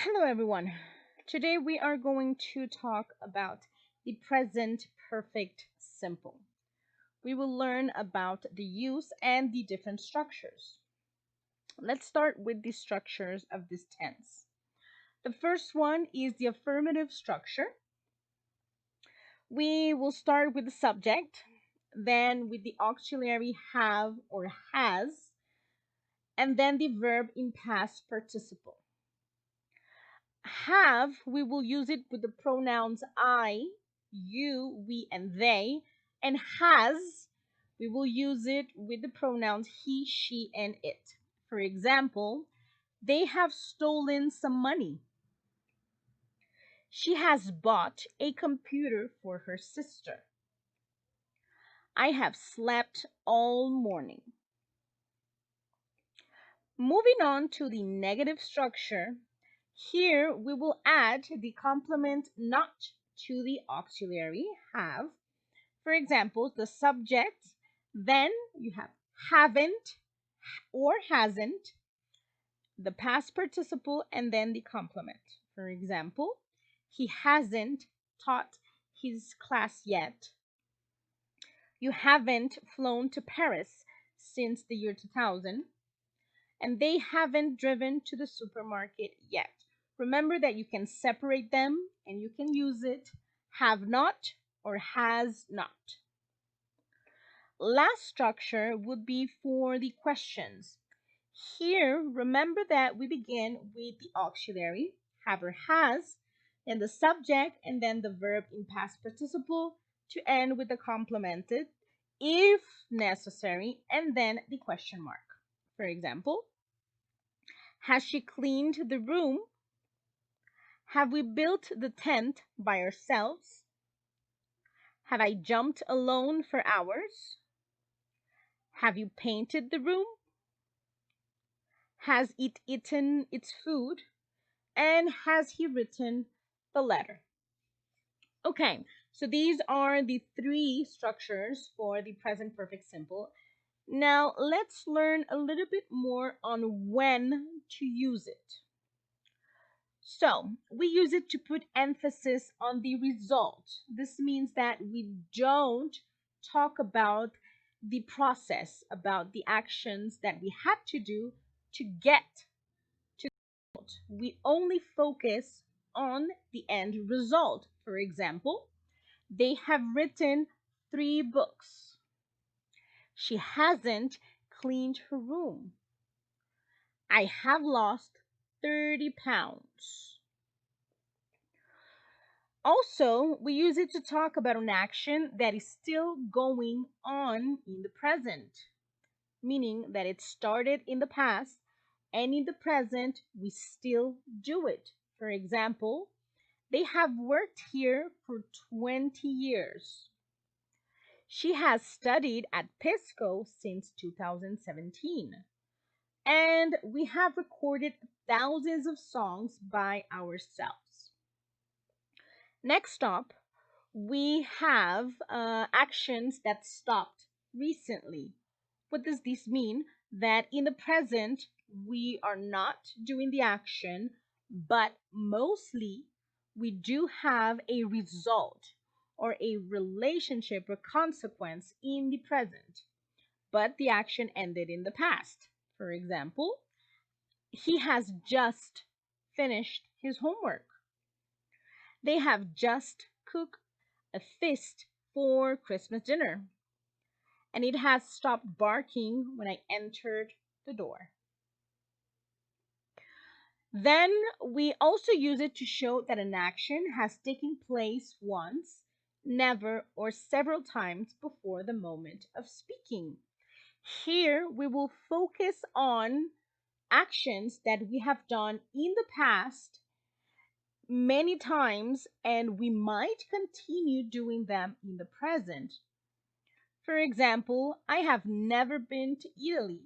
Hello, everyone. Today we are going to talk about the present perfect simple. We will learn about the use and the different structures. Let's start with the structures of this tense. The first one is the affirmative structure. We will start with the subject, then with the auxiliary have or has, and then the verb in past participle. Have, we will use it with the pronouns I, you, we, and they. And has, we will use it with the pronouns he, she, and it. For example, they have stolen some money. She has bought a computer for her sister. I have slept all morning. Moving on to the negative structure, here we will add the complement not to the auxiliary have. For example, the subject, then you have haven't or hasn't, the past participle, and then the complement. For example, he hasn't taught his class yet. You haven't flown to Paris since the year 2000. And they haven't driven to the supermarket yet. Remember that you can separate them and you can use it have not or has not. Last structure would be for the questions. Here, remember that we begin with the auxiliary, have or has, then the subject, and then the verb in past participle to end with the complemented, if necessary, and then the question mark. For example, has she cleaned the room? Have we built the tent by ourselves? Have I jumped alone for hours? Have you painted the room? Has it eaten its food? And has he written the letter? Okay, so these are the three structures for the present perfect simple. Now let's learn a little bit more on when to use it. So we use it to put emphasis on the result. This means that we don't talk about the process, about the actions that we had to do to get to the result. We only focus on the end result. For example, they have written 3 books. She hasn't cleaned her room. I have lost 30 pounds. Also, we use it to talk about an action that is still going on in the present, meaning that it started in the past and in the present we still do it. For example, they have worked here for 20 years. She has studied at Pisco since 2017. And we have recorded thousands of songs by ourselves. Next up, we have actions that stopped recently. What does this mean? That in the present, we are not doing the action, but mostly we do have a result or a relationship or consequence in the present, but the action ended in the past. For example, he has just finished his homework. They have just cooked a feast for Christmas dinner, and it has stopped barking when I entered the door. Then we also use it to show that an action has taken place once, never, or several times before the moment of speaking. Here we will focus on actions that we have done in the past many times and we might continue doing them in the present. For example, I have never been to Italy.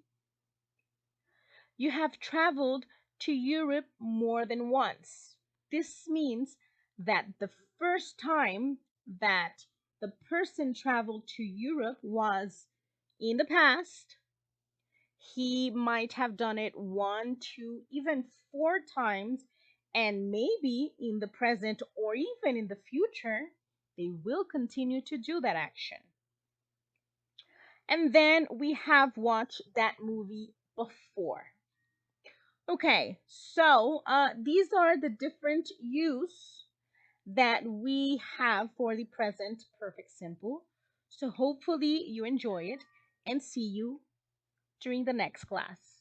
You have traveled to Europe more than once. This means that the first time that the person traveled to Europe was in the past. He might have done it 1, 2, even 4 times And maybe in the present or even in the future, they will continue to do that action. And then we have watched that movie before. Okay, so these are the different use that we have for the present perfect simple. So hopefully you enjoy it and see you during the next class.